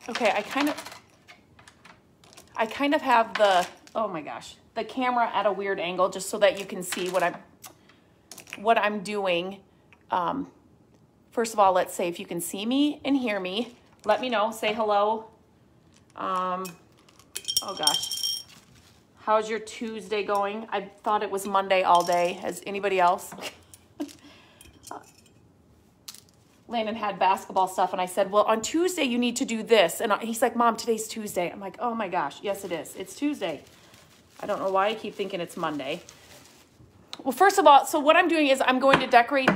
Okay, I kind of have the, oh my gosh, the camera at a weird angle just so that you can see what I'm doing. First of all, let's say if you can see me and hear me, let me know, say hello. Oh gosh, how's your Tuesday going? I thought it was Monday all day. Has anybody else? Landon had basketball stuff, and I said, well, on Tuesday you need to do this. And he's like, Mom, today's Tuesday. I'm like, oh my gosh, yes it is. It's Tuesday. I don't know why I keep thinking it's Monday. Well, first of all, so what I'm doing is I'm going to decorate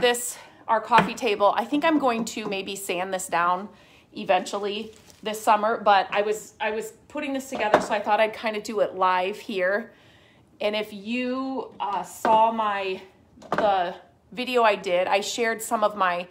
our coffee table. I think I'm going to maybe sand this down eventually this summer, but I was putting this together, so I thought I'd kind of do it live here. And if you saw the video I did, I shared some of my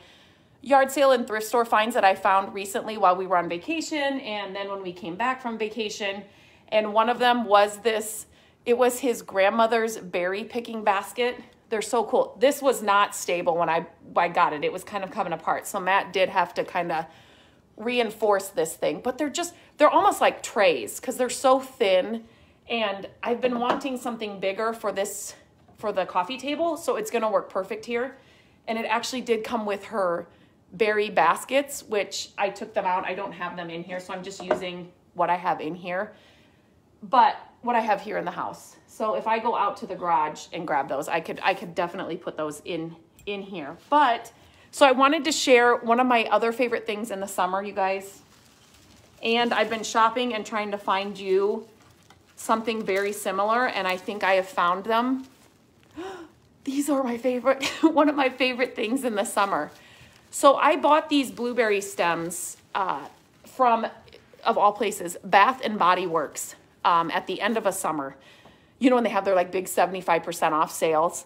yard sale and thrift store finds that I found recently while we were on vacation, and then when we came back from vacation. And one of them was this. It was his grandmother's berry picking basket. They're so cool. This was not stable when I got it. It was kind of coming apart. So Matt did have to kind of reinforce this thing, but they're almost like trays because they're so thin. And I've been wanting something bigger for the coffee table. So it's going to work perfect here. And it actually did come with her berry baskets, which I took them out. I don't have them in here, so I'm just using what I have in here, but what I have here in the house. So if I go out to the garage and grab those, I could definitely put those in here. But so I wanted to share one of my other favorite things in the summer, you guys. And I've been shopping and trying to find you something very similar, and I think I have found them. These are my favorite, one of my favorite things in the summer. So I bought these blueberry stems from, of all places, Bath and Body Works at the end of a summer. You know when they have their like big 75% off sales,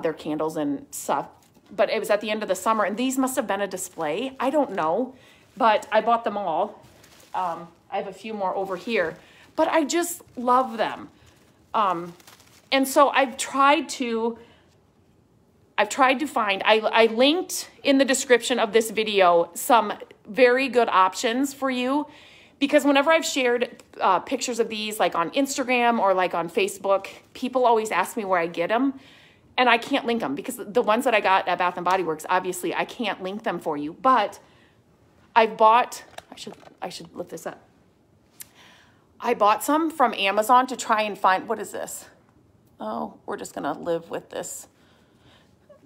their candles and stuff. But it was at the end of the summer, and these must have been a display. I don't know, but I bought them all. I have a few more over here, but I just love them. And so I've tried to find, I linked in the description of this video some very good options for you, because whenever I've shared pictures of these like on Instagram or like on Facebook, people always ask me where I get them, and I can't link them because the ones that I got at Bath and Body Works, obviously I can't link them for you. But I should lift this up. I bought some from Amazon to try and find, what is this? Oh, we're just gonna live with this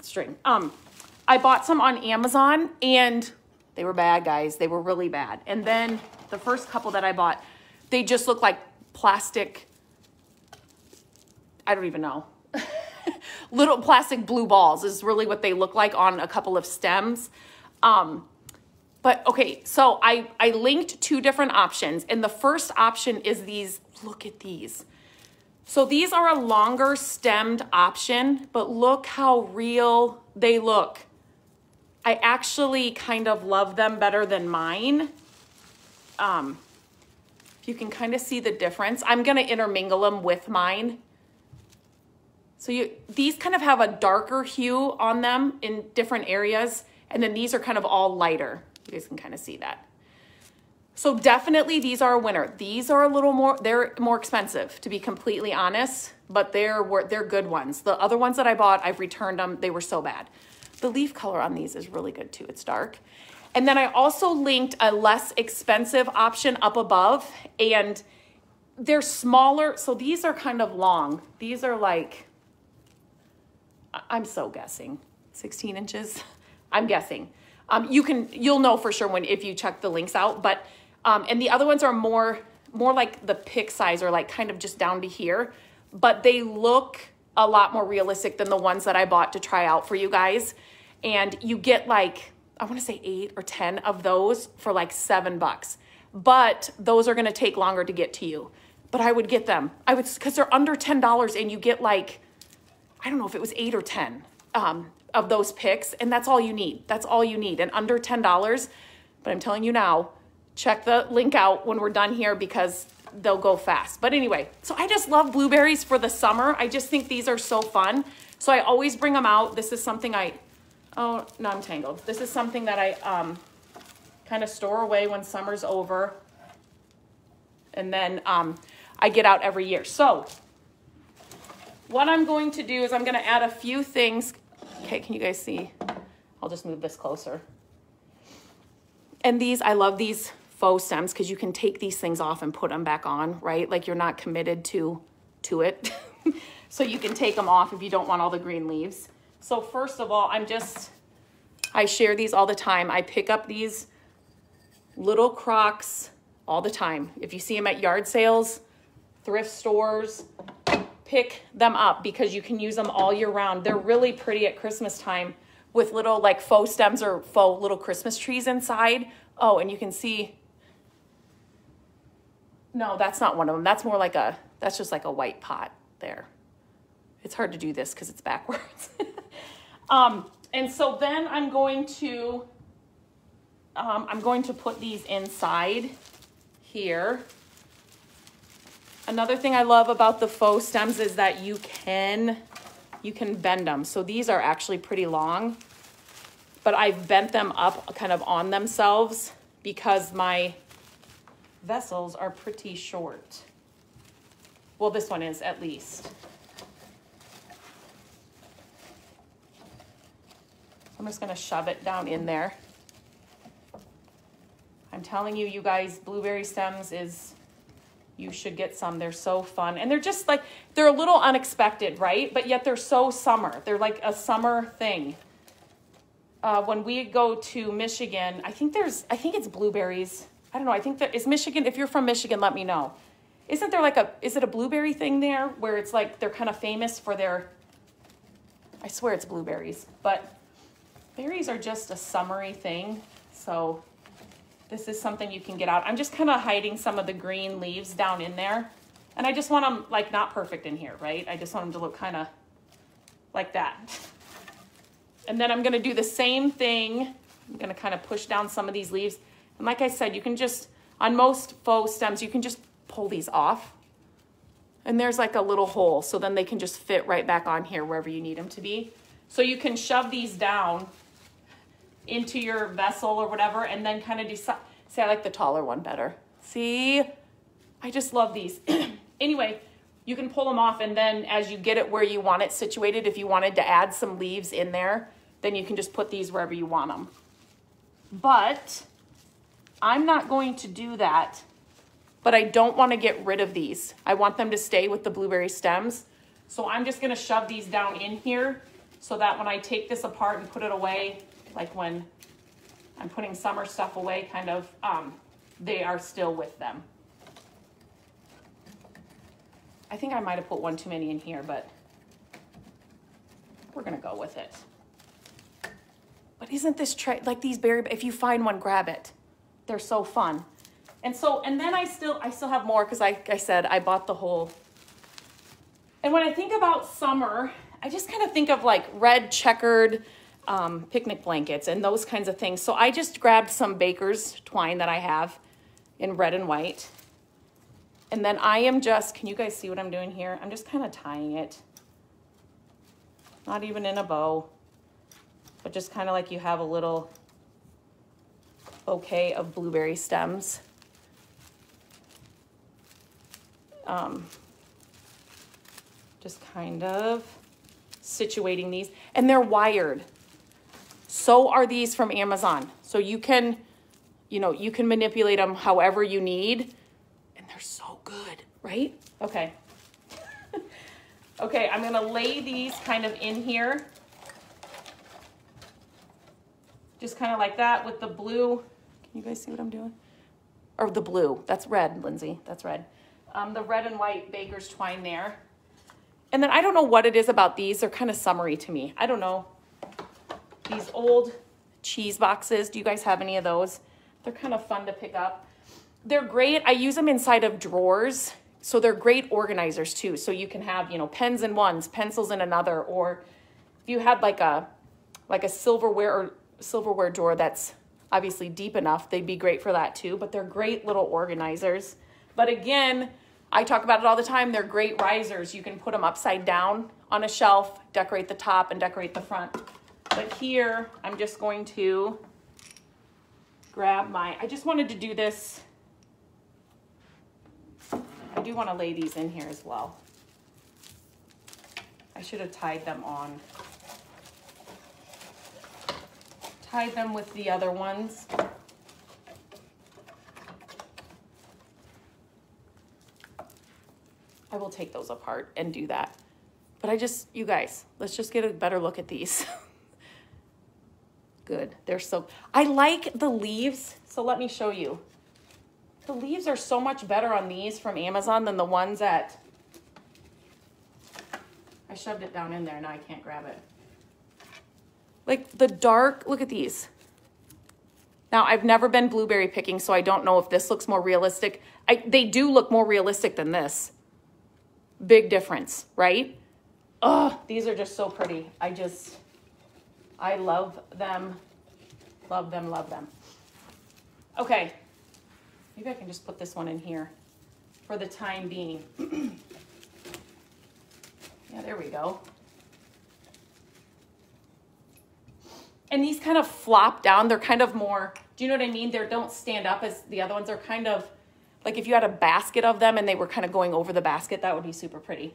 string. I bought some on Amazon, and they were bad, guys. They were really bad. And then the first couple that I bought, they just look like plastic, I don't even know. Little plastic blue balls is really what they look like on a couple of stems. But okay, so I linked two different options, and the first option is these. Look at these. So these are a longer stemmed option, but look how real they look. I actually kind of love them better than mine. You can kind of see the difference. I'm gonna intermingle them with mine. So these kind of have a darker hue on them in different areas, and then these are kind of all lighter. You guys can kind of see that. So definitely these are a winner. These are a little more, they're more expensive, to be completely honest, but they're good ones. The other ones that I bought, I've returned them. They were so bad. The leaf color on these is really good too. It's dark. And then I also linked a less expensive option up above, and they're smaller. So these are kind of long. These are like, I'm so guessing, 16 inches. I'm guessing. You'll know for sure if you check the links out, but, and the other ones are more like the pick size, or like kind of just down to here, but they look a lot more realistic than the ones that I bought to try out for you guys. And you get like, I want to say 8 or 10 of those for like $7, but those are going to take longer to get to you. But I would get them. Because they're under $10, and you get like, I don't know if it was 8 or 10 of those picks, and that's all you need. That's all you need, and under $10. But I'm telling you now, check the link out when we're done here, because they'll go fast. But anyway, so I just love blueberries for the summer. I just think these are so fun. So I always bring them out. This is something oh, no, I'm tangled. This is something that I kind of store away when summer's over. And then I get out every year. So what I'm going to do is I'm going to add a few things. Okay, can you guys see? I'll just move this closer. And these, I love these faux stems because you can take these things off and put them back on, right? Like you're not committed to it. So you can take them off if you don't want all the green leaves. So first of all, I share these all the time. I pick up these little crocks all the time. If you see them at yard sales, thrift stores, pick them up because you can use them all year round. They're really pretty at Christmas time with little like faux stems or faux little Christmas trees inside. Oh, and you can see, no, that's not one of them. That's more like that's just like a white pot there. It's hard to do this because it's backwards. And so then I'm going to put these inside here. Another thing I love about the faux stems is that you can bend them. So these are actually pretty long, but I've bent them up kind of on themselves because my vessels are pretty short. Well, this one is at least. I'm just gonna shove it down in there. I'm telling you, you guys, blueberry stems you should get some. They're so fun. And they're just like, they're a little unexpected, right? But yet they're so summer. They're like a summer thing. When we go to Michigan, I think it's blueberries. I don't know. I think is Michigan, if you're from Michigan, let me know. Isn't there like is it a blueberry thing there where it's like, they're kind of famous for I swear it's blueberries, but berries are just a summery thing. So this is something you can get out. I'm just kind of hiding some of the green leaves down in there. And I just want them like not perfect in here, right? I just want them to look kind of like that. And then I'm going to do the same thing. I'm going to kind of push down some of these leaves. And like I said, you can just, on most faux stems, you can just pull these off. And there's like a little hole. So then they can just fit right back on here wherever you need them to be. So you can shove these down into your vessel or whatever, and then kind of decide. See, I like the taller one better. See, I just love these. Anyway, you can pull them off, and then as you get it where you want it situated, if you wanted to add some leaves in there, then you can just put these wherever you want them. But I'm not going to do that, but I don't want to get rid of these. I want them to stay with the blueberry stems. So I'm just going to shove these down in here so that when I take this apart and put it away, like when I'm putting summer stuff away, kind of, they are still with them. I think I might have put one too many in here, but we're gonna go with it. But isn't this like these berry, if you find one, grab it. They're so fun. And then I still have more because like I said, I bought the whole. And when I think about summer, I just kind of think of like red checkered picnic blankets and those kinds of things. So I just grabbed some baker's twine that I have in red and white. And then I am just, can you guys see what I'm doing here? I'm just kind of tying it. Not even in a bow, but just kind of like you have a little bouquet of blueberry stems. Just kind of situating these. And they're wired. So are these from Amazon. So you can manipulate them however you need. And they're so good, right? Okay. Okay, I'm gonna lay these kind of in here. Just kind of like that with the blue. Can you guys see what I'm doing? Or the blue, that's red, Lindsay, that's red. The red and white baker's twine there. And then I don't know what it is about these. They're kind of summery to me. I don't know. These old cheese boxes. Do you guys have any of those? They're kind of fun to pick up. They're great. I use them inside of drawers. So they're great organizers too. So you can have, pens in one, pencils in another, or if you had like a silverware drawer that's obviously deep enough, they'd be great for that too. But they're great little organizers. But again, I talk about it all the time. They're great risers. You can put them upside down on a shelf, decorate the top and decorate the front. But here, I'm just going to grab I just wanted to do this do want to lay these in here as well. I should have tied them on. Tied them with the other ones. I will take those apart and do that. But you guys, let's just get a better look at these. Good, they're so, I like the leaves, so let me show you. The leaves are so much better on these from Amazon than the ones at, I shoved it down in there, now I can't grab it. Like the dark, look at these. Now, I've never been blueberry picking, so I don't know if this looks more realistic. They do look more realistic than this. Big difference, right? Oh, these are just so pretty. I love them, love them, love them. Okay, maybe I can just put this one in here for the time being. Yeah, there we go. And these kind of flop down. They're kind of more, do you know what I mean? They don't stand up as the other ones. They're kind of, like if you had a basket of them and they were kind of going over the basket, that would be super pretty.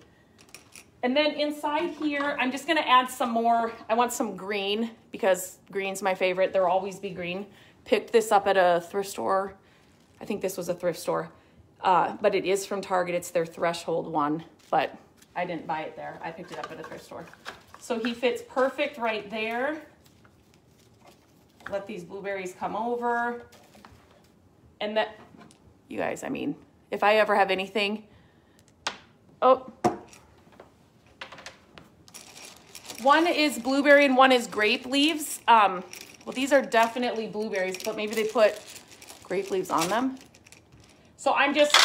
And then inside here, I'm just gonna add some more. I want some green because green's my favorite. There'll always be green. Picked this up at a thrift store. I think this was a thrift store, but it is from Target. It's their Threshold one, but I didn't buy it there. I picked it up at a thrift store. So he fits perfect right there. Let these blueberries come over. And that, you guys, I mean, if I ever have anything, oh, one is blueberry and one is grape leaves. Well, these are definitely blueberries, but maybe they put grape leaves on them. So I'm just,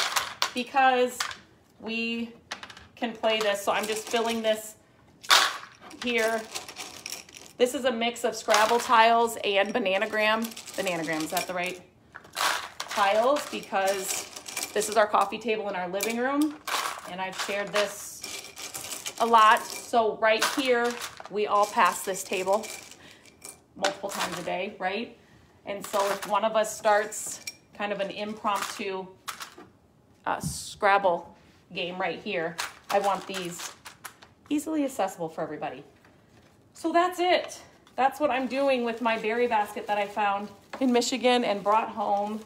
because we can play this, so I'm just filling this here. This is a mix of Scrabble tiles and Bananagram. Bananagram, is that the right tiles? Because this is our coffee table in our living room, and I've shared this a lot. So right here, we all pass this table multiple times a day, right? And so if one of us starts kind of an impromptu Scrabble game right here, I want these easily accessible for everybody. So that's it. That's what I'm doing with my berry basket that I found in Michigan and brought home.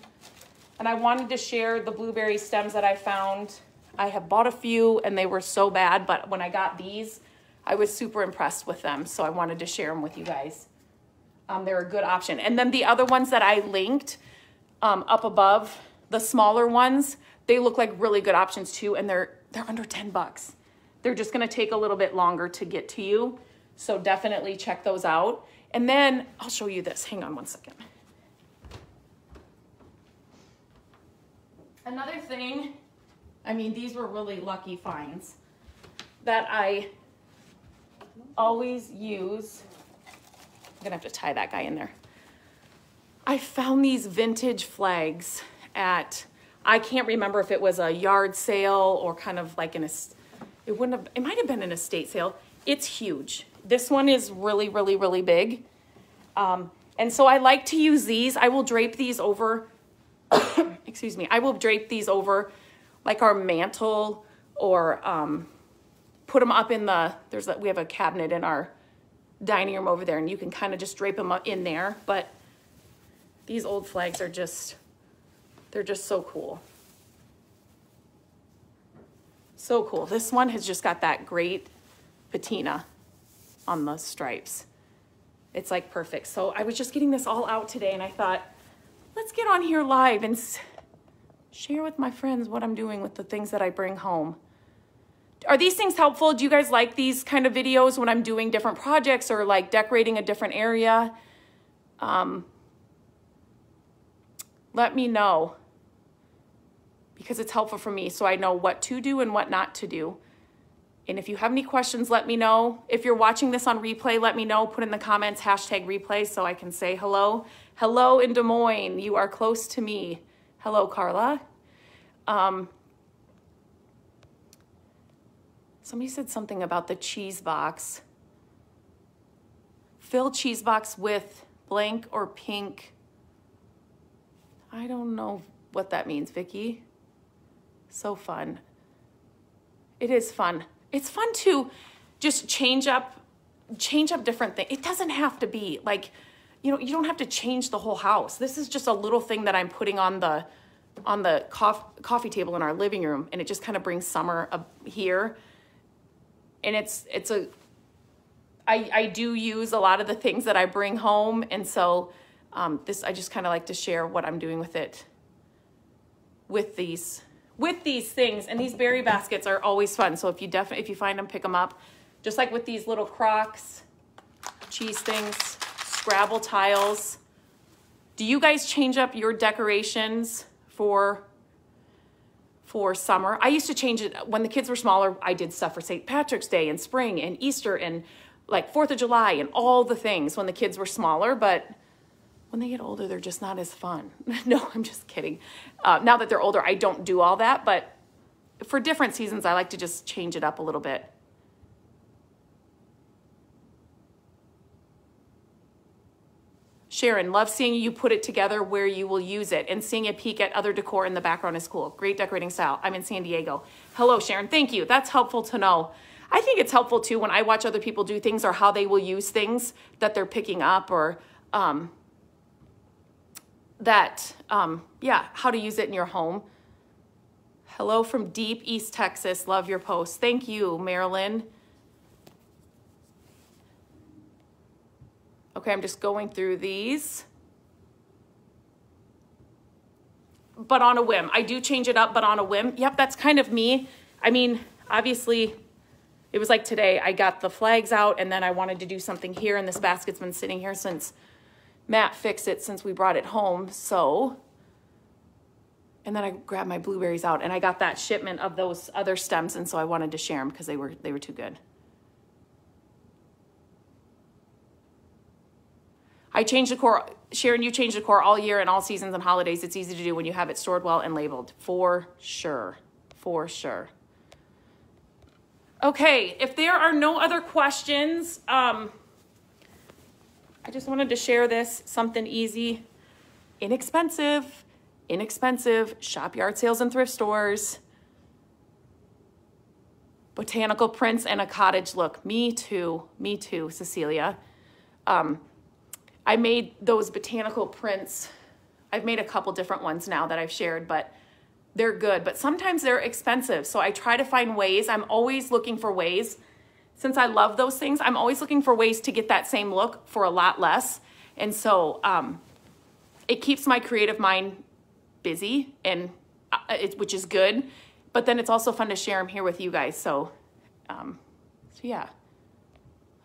And I wanted to share the blueberry stems that I found. I have bought a few and they were so bad, but when I got these, I was super impressed with them. So I wanted to share them with you guys. They're a good option. And then the other ones that I linked up above, the smaller ones, they look like really good options too. And they're under 10 bucks. They're just gonna take a little bit longer to get to you. So definitely check those out. And then I'll show you this. Hang on one second. Another thing, I mean, these were really lucky finds that I always use. I'm gonna have to tie that guy in there. I found these vintage flags at, I can't remember if it was a yard sale or kind of like it might have been an estate sale. It's huge. This one is really, really, really big. And so I like to use these. I will drape these over, excuse me, I will drape these over like our mantle or put them up in the, we have a cabinet in our dining room over there and you can kind of just drape them up in there. But these old flags are just, they're just so cool. So cool. This one has just got that great patina on the stripes. It's like perfect. So I was just getting this all out today and I thought, let's get on here live and share with my friends what I'm doing with the things that I bring home. Are these things helpful? Do you guys like these kind of videos when I'm doing different projects or like decorating a different area? Let me know because it's helpful for me so I know what to do and what not to do. And if you have any questions, let me know. If you're watching this on replay, let me know. Put in the comments, #replay, so I can say hello. Hello in Des Moines. You are close to me. Hello, Carla. Somebody said something about the cheese box. Fill cheese box with blank or pink. I don't know what that means, Vicki. So fun. It is fun. It's fun to just change up different things. It doesn't have to be like, you don't have to change the whole house. This is just a little thing that I'm putting on the coffee table in our living room, and it just kind of brings summer up here. And I do use a lot of the things that I bring home, and so I just kind of like to share what I'm doing with it, with these things. And these berry baskets are always fun. So if you find them, pick them up. Just like with these little Crocs, cheese things, Scrabble tiles. Do you guys change up your decorations for summer? I used to change it when the kids were smaller. I did stuff for St. Patrick's Day and spring and Easter and like 4th of July and all the things when the kids were smaller, but when they get older, they're just not as fun. No, I'm just kidding. Now that they're older, I don't do all that, but for different seasons, I like to just change it up a little bit. Sharon, love seeing you put it together where you will use it, and seeing a peek at other decor in the background is cool. Great decorating style. I'm in San Diego. Hello, Sharon. Thank you. That's helpful to know. I think it's helpful too when I watch other people do things or how they will use things that they're picking up, or how to use it in your home. Hello from deep East Texas. Love your post. Thank you, Marilyn. Okay, I'm just going through these. But on a whim. I do change it up, but on a whim. Yep, that's kind of me. I mean, obviously, it was like today, I got the flags out, and then I wanted to do something here, and this basket's been sitting here since Matt fixed it, since we brought it home, so. And then I grabbed my blueberries out, and I got that shipment of those other stems, and so I wanted to share them because they were too good. I change decor. Sharon, you change decor all year and all seasons and holidays. It's easy to do when you have it stored well and labeled. For sure. For sure. Okay, if there are no other questions, I just wanted to share this, something easy, inexpensive, shop yard sales and thrift stores, botanical prints and a cottage look. Me too, Cecilia. I made those botanical prints. I've made a couple different ones now that I've shared, but they're good. But sometimes they're expensive. So I try to find ways. I'm always looking for ways. Since I love those things, I'm always looking for ways to get that same look for a lot less. And so it keeps my creative mind busy, and which is good. But then it's also fun to share them here with you guys. So yeah.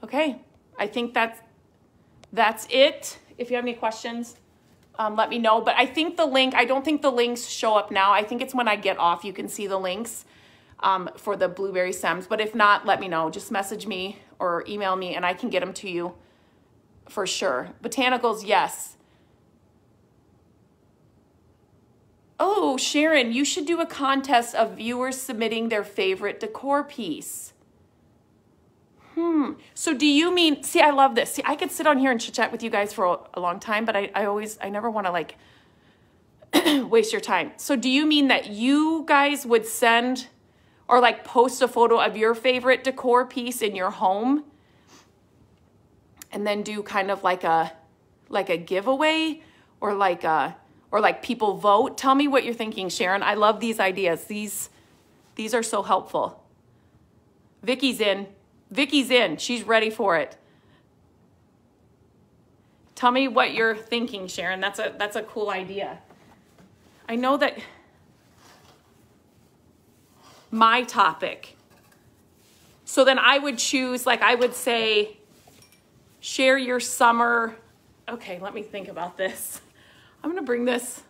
Okay, I think that's it. If you have any questions, let me know. But I think the link, I don't think the links show up now. I think it's when I get off, you can see the links for the blueberry stems. But if not, let me know. Just message me or email me and I can get them to you for sure. Botanicals, yes. Oh, Sharon, you should do a contest of viewers submitting their favorite decor piece. So do you mean, see, I love this. See, I could sit on here and chit chat with you guys for a long time, but I never want to like waste your time. So do you mean that you guys would send or like post a photo of your favorite decor piece in your home and then do kind of like a giveaway or like people vote? Tell me what you're thinking, Sharon. I love these ideas. These are so helpful. Vicky's in. She's ready for it. Tell me what you're thinking, Sharon. That's a cool idea. I know that my topic. So then I would choose, like I would say, share your summer. Okay, let me think about this. I'm going to bring this,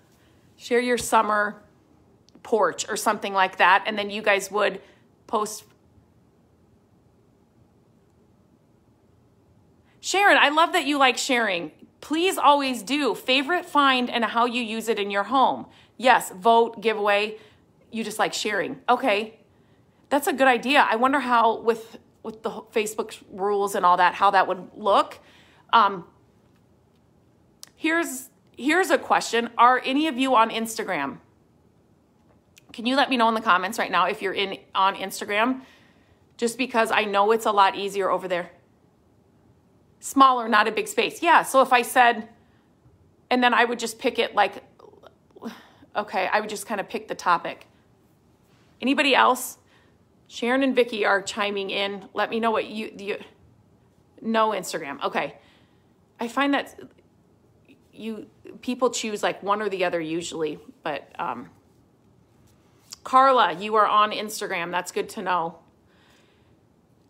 share your summer porch or something like that. And then you guys would post. Sharon, I love that you like sharing. Please always do. Favorite find and how you use it in your home. Yes, vote, giveaway. You just like sharing. Okay, that's a good idea. I wonder how with the Facebook rules and all that, how that would look. Here's a question. Are any of you on Instagram? Can you let me know in the comments right now if you're on Instagram? Just because I know it's a lot easier over there. Smaller, not a big space. Yeah, so if I said, and then I would just pick it like, okay, I would just kind of pick the topic. Anybody else? Sharon and Vicky are chiming in. Let me know what no Instagram. Okay. I find that people choose like one or the other usually, but Carla, you are on Instagram. That's good to know.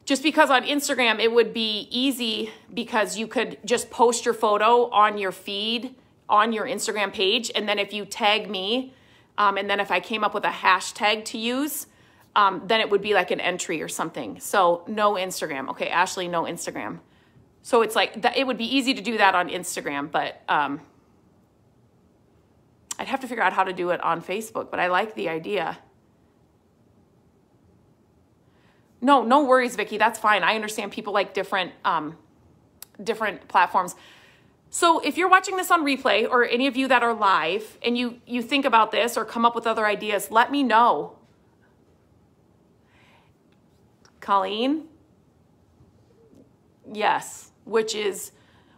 Just because on Instagram, it would be easy because you could just post your photo on your feed, on your Instagram page. And then if you tag me, and then if I came up with a hashtag to use, then it would be like an entry or something. So no Instagram. Okay, Ashley, no Instagram. So it's like, it would be easy to do that on Instagram, but I'd have to figure out how to do it on Facebook, but I like the idea. No worries, Vicky. That's fine. I understand people like different platforms. So if you're watching this on replay or any of you that are live and you think about this or come up with other ideas, let me know. Colleen? Yes, which is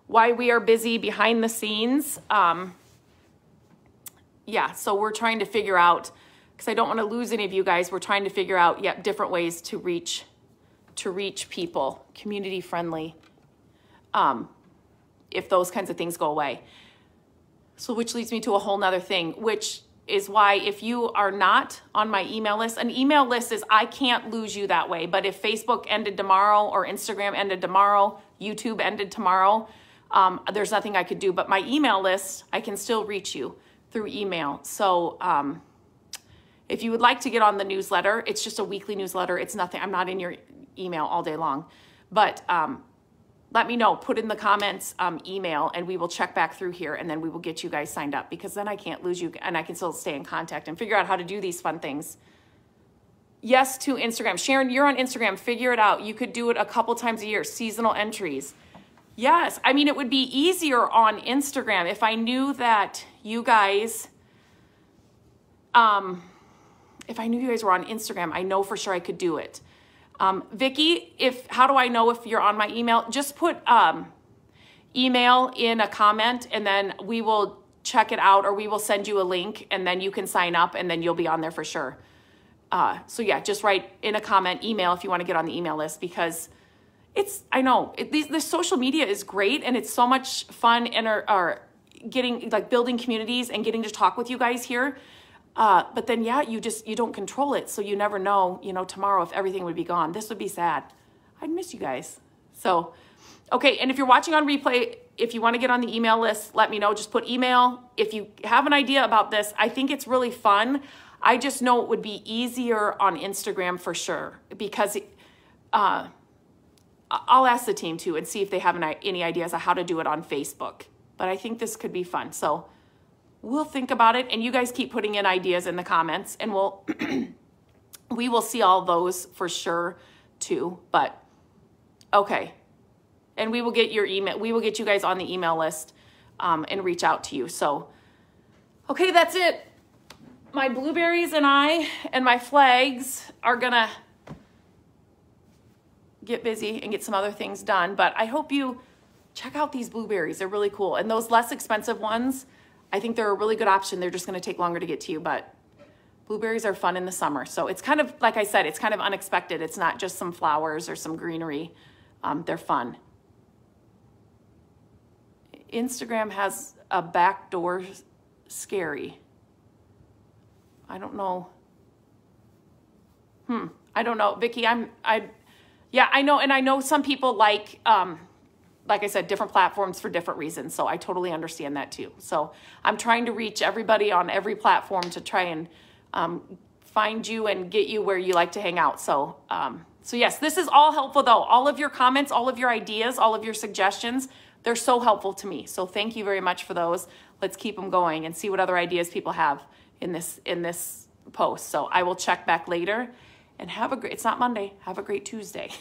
why we are busy behind the scenes. Yeah, so we're trying to figure out, because I don't want to lose any of you guys, we're trying to figure out, different ways to reach people, community friendly, if those kinds of things go away. So which leads me to a whole nother thing, which is why if you are not on my email list, an email list is, I can't lose you that way. But if Facebook ended tomorrow or Instagram ended tomorrow, YouTube ended tomorrow, there's nothing I could do. But my email list, I can still reach you through email. So if you would like to get on the newsletter, it's just a weekly newsletter. It's nothing, I'm not in your email all day long. But let me know, put in the comments email, and we will check back through here, and then we will get you guys signed up, because then I can't lose you and I can still stay in contact and figure out how to do these fun things. Yes to Instagram. Sharon, you're on Instagram. Figure it out. You could do it a couple times a year, seasonal entries. Yes, I mean, it would be easier on Instagram if I knew that you guys, if I knew you guys were on Instagram, I know for sure I could do it. Vicky, how do I know if you're on my email? Just put email in a comment, and then we will check it out, or we will send you a link, and then you can sign up, and then you'll be on there for sure. So yeah, just write in a comment, email, if you want to get on the email list, because I know the social media is great, and it's so much fun, and are getting, like, building communities and getting to talk with you guys here. But then, yeah, you don't control it. So you never know, tomorrow if everything would be gone. This would be sad. I'd miss you guys. So, okay. And if you're watching on replay, if you want to get on the email list, let me know. Just put email. If you have an idea about this, I think it's really fun. I just know it would be easier on Instagram for sure, because I'll ask the team too and see if they have any ideas of how to do it on Facebook. But I think this could be fun. So we'll think about it, and you guys keep putting in ideas in the comments, and we will see all those for sure too. But okay, and we will get your email. We will get you guys on the email list and reach out to you. So okay, that's it. My blueberries and my flags are gonna get busy and get some other things done. But I hope you check out these blueberries. They're really cool, and those less expensive ones, I think they're a really good option. They're just going to take longer to get to you, but blueberries are fun in the summer. So it's kind of, like I said, it's kind of unexpected. It's not just some flowers or some greenery. They're fun. Instagram has a backdoor scary. I don't know. I don't know. Vicky, yeah, I know. And I know some people like I said, different platforms for different reasons. So I totally understand that too. So I'm trying to reach everybody on every platform to try and find you and get you where you like to hang out. So, so yes, this is all helpful though. All of your comments, all of your ideas, all of your suggestions, they're so helpful to me. So thank you very much for those. Let's keep them going and see what other ideas people have in this post. So I will check back later, and it's not Monday. Have a great Tuesday.